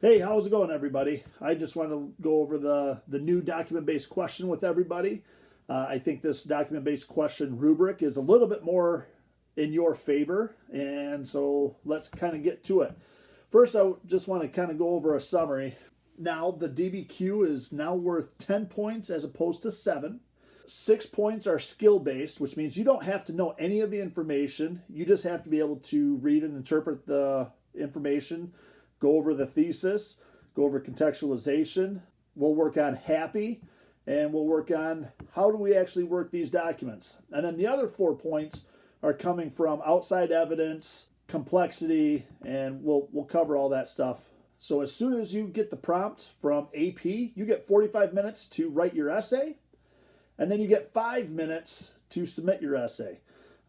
Hey, how's it going, everybody? I just want to go over the new document-based question with everybody. I think this document-based question rubric is a little bit more in your favor, and so let's kind of get to it. First, I just want to kind of go over a summary. Now, the DBQ is now worth 10 points as opposed to 7. 6 points are skill-based, which means you don't have to know any of the information. You just have to be able to read and interpret the information, go over the thesis, go over contextualization. We'll work on happy, and we'll work on how do we actually work these documents. And then the other 4 points are coming from outside evidence, complexity, and we'll cover all that stuff. So as soon as you get the prompt from AP, you get 45 minutes to write your essay, and then you get 5 minutes to submit your essay.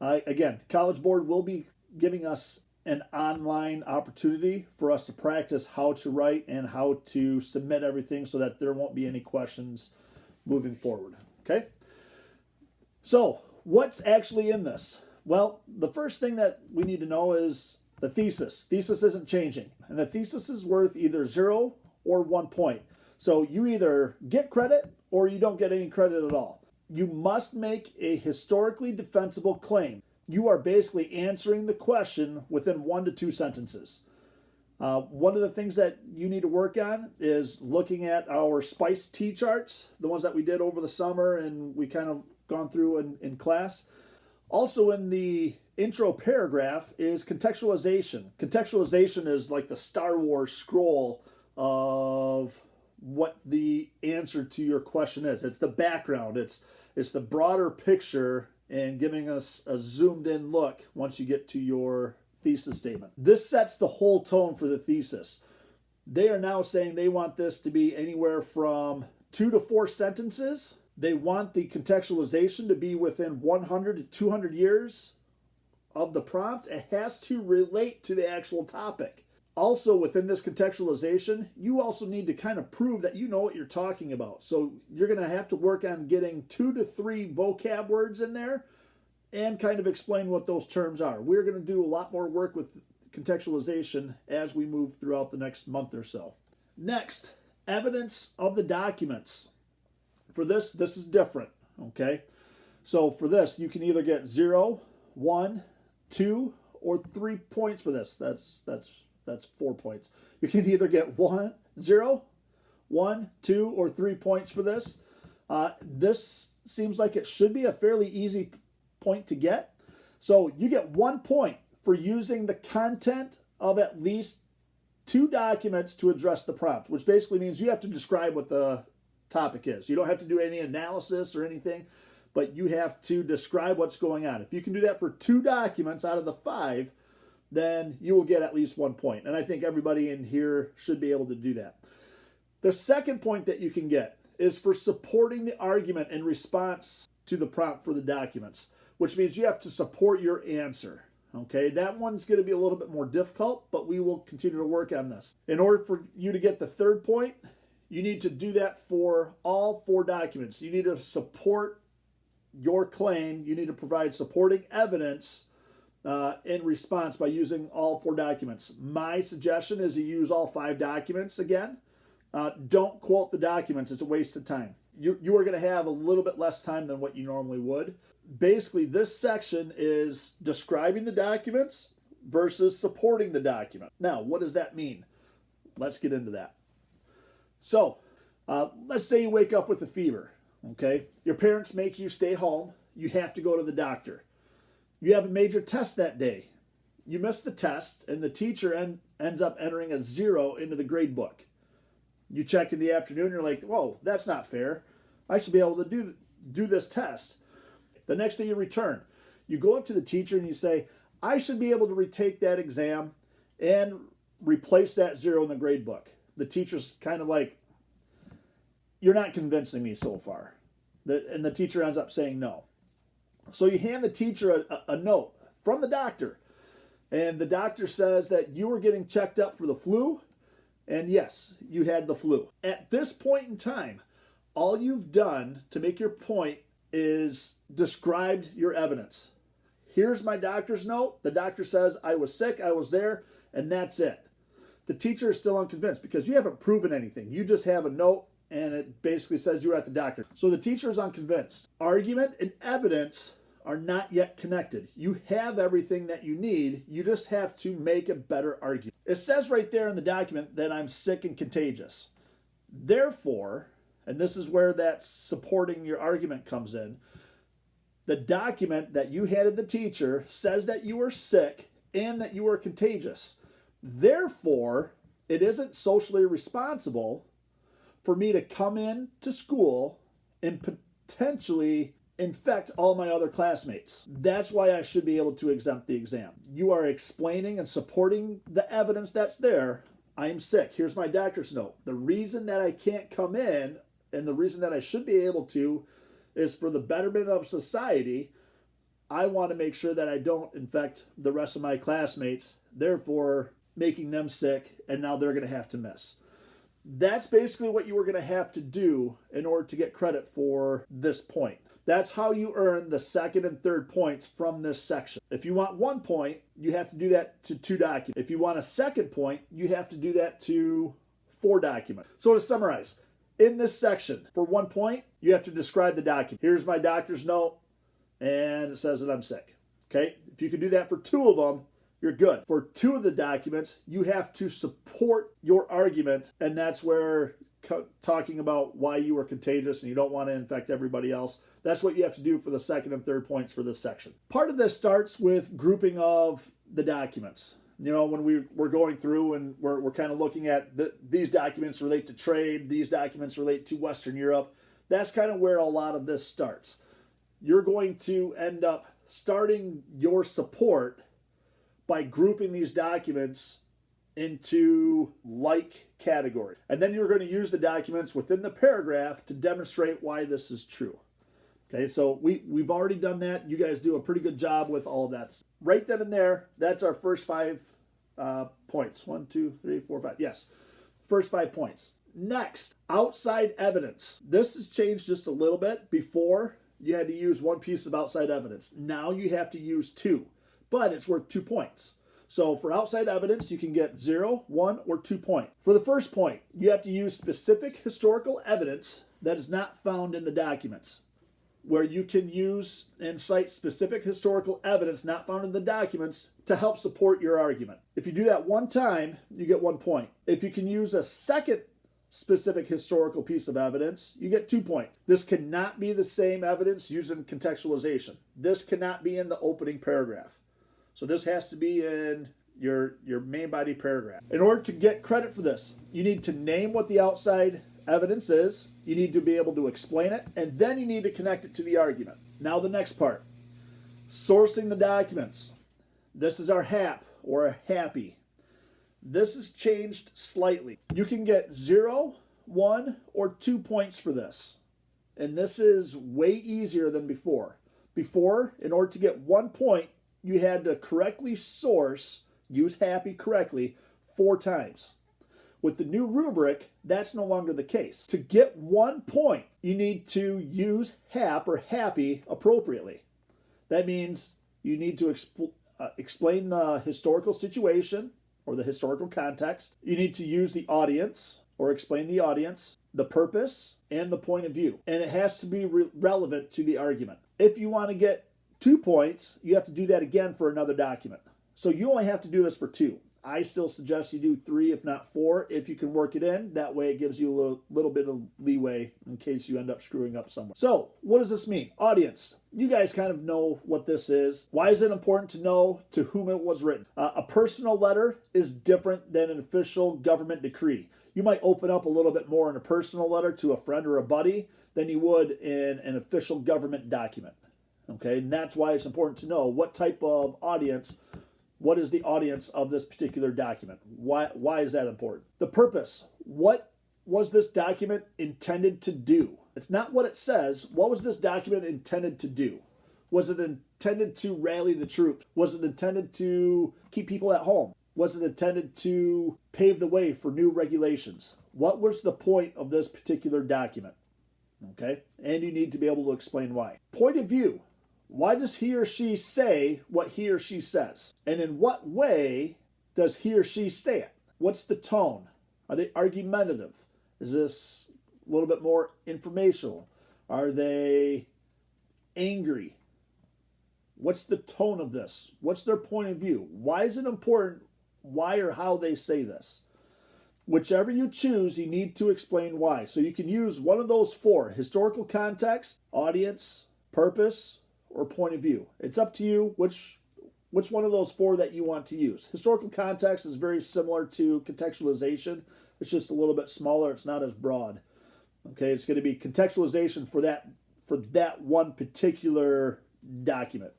Again, College Board will be giving us an online opportunity for us to practice how to write and how to submit everything so that there won't be any questions moving forward. Okay? So, what's actually in this? Well, the first thing that we need to know is the thesis. Thesis isn't changing, and the thesis is worth either 0 or 1 point. So you either get credit or you don't get any credit at all. You must make a historically defensible claim. You are basically answering the question within 1 to 2 sentences. One of the things that you need to work on is looking at our SPICE T-charts, the ones that we did over the summer and we kind of gone through in class. Also in the intro paragraph is contextualization. Contextualization is like the Star Wars scroll of what the answer to your question is. It's the background. It's the broader picture and giving us a zoomed in look once you get to your thesis statement. This sets the whole tone for the thesis. They are now saying they want this to be anywhere from 2 to 4 sentences. They want the contextualization to be within 100 to 200 years of the prompt. It has to relate to the actual topic. Also, within this contextualization, you also need to kind of prove that you know what you're talking about. So you're going to have to work on getting 2 to 3 vocab words in there and kind of explain what those terms are. We're going to do a lot more work with contextualization as we move throughout the next month or so. Next, evidence of the documents. For this is different, okay? So for this, you can either get 0, 1, 2, or 3 points for this. That's 4 points. You can either get 0, 1, 2, or 3 points for this. This seems like it should be a fairly easy point to get. So you get 1 point for using the content of at least 2 documents to address the prompt, which basically means you have to describe what the topic is. You don't have to do any analysis or anything, but you have to describe what's going on. If you can do that for 2 documents out of the 5, then you will get at least 1 point. And I think everybody in here should be able to do that. The second point that you can get is for supporting the argument in response to the prompt for the documents, which means you have to support your answer. Okay, that one's going to be a little bit more difficult, but we will continue to work on this. In order for you to get the third point, you need to do that for all 4 documents. You need to support your claim. You need to provide supporting evidence in response by using all 4 documents. My suggestion is you use all 5 documents again. Don't quote the documents. It's a waste of time. You are going to have a little bit less time than what you normally would. Basically, this section is describing the documents versus supporting the document. Now, what does that mean? Let's get into that. So, let's say you wake up with a fever, okay? Your parents make you stay home. You have to go to the doctor. You have a major test that day. You miss the test, and the teacher ends up entering a 0 into the grade book. You check in the afternoon, you're like, whoa, that's not fair. I should be able to do this test. The next day you return. You go up to the teacher and you say, I should be able to retake that exam and replace that 0 in the grade book. The teacher's kind of like, you're not convincing me so far. And the teacher ends up saying no. So you hand the teacher a note from the doctor. And the doctor says that you were getting checked up for the flu. And yes, you had the flu. At this point in time, all you've done to make your point is described your evidence. Here's my doctor's note. The doctor says I was sick, I was there, and that's it. the teacher is still unconvinced because you haven't proven anything. You just have a note and it basically says you were at the doctor. So the teacher is unconvinced. Argument and evidence are not yet connected. You have everything that you need. You just have to make a better argument. It says right there in the document that I'm sick and contagious. Therefore, and this is where that supporting your argument comes in, the document that you handed the teacher says that you were sick and that you were contagious. Therefore, it isn't socially responsible for me to come in to school and potentially infect all my other classmates. That's why I should be able to exempt the exam. You are explaining and supporting the evidence that's there. I am sick. Here's my doctor's note. The reason that I can't come in and the reason that I should be able to is for the betterment of society. I want to make sure that I don't infect the rest of my classmates, therefore making them sick, and now they're going to have to miss. That's basically what you were going to have to do in order to get credit for this point. That's how you earn the second and third points from this section. If you want 1 point, you have to do that to 2 documents. If you want a second point, you have to do that to 4 documents. So to summarize, in this section, for 1 point, you have to describe the document. Here's my doctor's note, and it says that I'm sick. Okay? If you can do that for 2 of them, you're good. For 2 of the documents, you have to support your argument, and that's where talking about why you were contagious and you don't want to infect everybody else. That's what you have to do for the second and third points for this section. Part of this starts with grouping of the documents. You know, when we're going through and we're kind of looking at these documents relate to trade, these documents relate to Western Europe. That's kind of where a lot of this starts. You're going to end up starting your support by grouping these documents into like categories. And then you're going to use the documents within the paragraph to demonstrate why this is true. Okay, so we've already done that. You guys do a pretty good job with all of that. Right then and there, that's our first 5 points. 1, 2, 3, 4, 5. Yes, first 5 points. Next, outside evidence. This has changed just a little bit. Before, you had to use 1 piece of outside evidence. Now you have to use 2, but it's worth 2 points. So for outside evidence, you can get 0, 1, or 2 points. For the first point, you have to use specific historical evidence that is not found in the documents, where you can use and cite specific historical evidence not found in the documents to help support your argument. If you do that 1 time, you get 1 point. If you can use a second specific historical piece of evidence, you get 2 points. This cannot be the same evidence used in contextualization. This cannot be in the opening paragraph. So this has to be in your main body paragraph. In order to get credit for this, you need to name what the outside evidence is, you need to be able to explain it, and then you need to connect it to the argument. Now the next part, sourcing the documents. This is our HAP, or a HAPI. This has changed slightly. You can get 0, 1, or 2 points for this. And this is way easier than before. Before, in order to get 1 point, you had to correctly source, use HAPI correctly, 4 times. With the new rubric, that's no longer the case. To get 1 point, you need to use HAP or HAPI appropriately. That means you need to explain the historical situation or the historical context. You need to use the audience or explain the audience, the purpose, and the point of view. And it has to be relevant to the argument. If you want to get 2 points, you have to do that again for another document. So you only have to do this for 2. I still suggest you do 3, if not 4, if you can work it in. That way it gives you a little bit of leeway in case you end up screwing up somewhere. So what does this mean? Audience. You guys kind of know what this is. Why is it important to know to whom it was written? A personal letter is different than an official government decree. You might open up a little bit more in a personal letter to a friend or a buddy than you would in an official government document. Okay, and that's why it's important to know what type of audience. What is the audience of this particular document? Why is that important? The purpose. What was this document intended to do? It's not what it says. What was this document intended to do? Was it intended to rally the troops? Was it intended to keep people at home? Was it intended to pave the way for new regulations? What was the point of this particular document? Okay, and you need to be able to explain why. Point of view. Why does he or she say what he or she says? And in what way does he or she say it? What's the tone? Are they argumentative? Is this a little bit more informational? Are they angry? What's the tone of this? What's their point of view? Why is it important why or how they say this? Whichever you choose, you need to explain why. So you can use one of those four: historical context, audience, purpose, or point of view. It's up to you which one of those four that you want to use. Historical context is very similar to contextualization. It's just a little bit smaller. It's not as broad. Okay, it's going to be contextualization for that one particular document.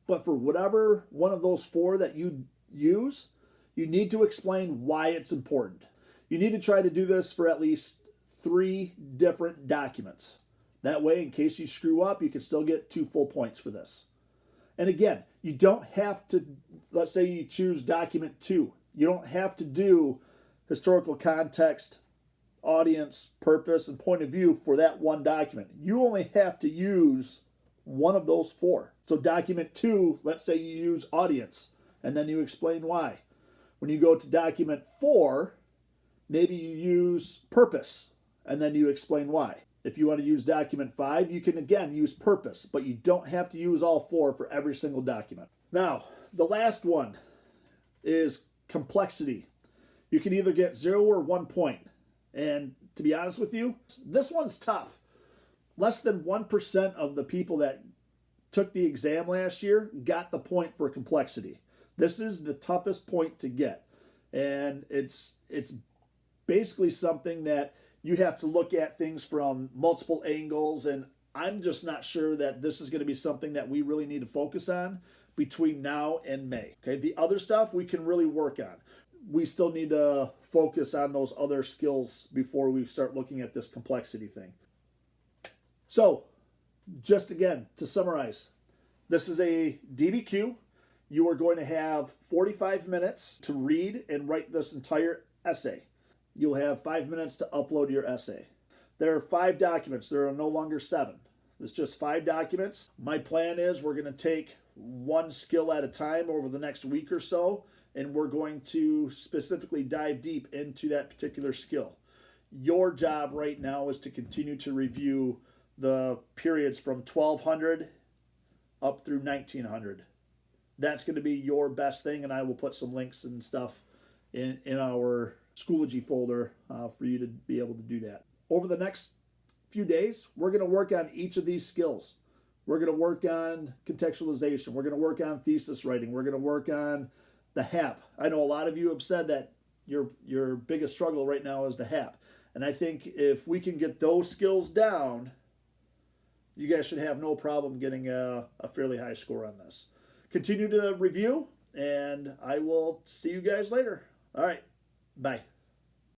But for whatever one of those four that you use, you need to explain why it's important. You need to try to do this for at least 3 different documents. That way, in case you screw up, you can still get 2 full points for this. And again, you don't have to, let's say you choose document 2. You don't have to do historical context, audience, purpose, and point of view for that one document. You only have to use one of those 4. So document 2, let's say you use audience, and then you explain why. When you go to document 4, maybe you use purpose, and then you explain why. If you want to use document 5, you can again use purpose, but you don't have to use all 4 for every single document. Now, the last one is complexity. You can either get 0 or 1 point. And to be honest with you, this one's tough. Less than 1% of the people that took the exam last year got the point for complexity. This is the toughest point to get. And it's basically something that you have to look at things from multiple angles, and I'm just not sure that this is going to be something that we really need to focus on between now and May. Okay, the other stuff we can really work on. We still need to focus on those other skills before we start looking at this complexity thing. So, just again, to summarize, this is a DBQ. You are going to have 45 minutes to read and write this entire essay. You'll have 5 minutes to upload your essay. There are 5 documents. There are no longer 7. It's just 5 documents. My plan is we're going to take one skill at a time over the next week or so, and we're going to specifically dive deep into that particular skill. Your job right now is to continue to review the periods from 1200 up through 1900. That's going to be your best thing, and I will put some links and stuff in our Schoology folder for you to be able to do that. Over the next few days, we're going to work on each of these skills. We're going to work on contextualization. We're going to work on thesis writing. We're going to work on the HAP. I know a lot of you have said that your biggest struggle right now is the HAP. And I think if we can get those skills down, you guys should have no problem getting a fairly high score on this. Continue to review, and I will see you guys later. All right, bye.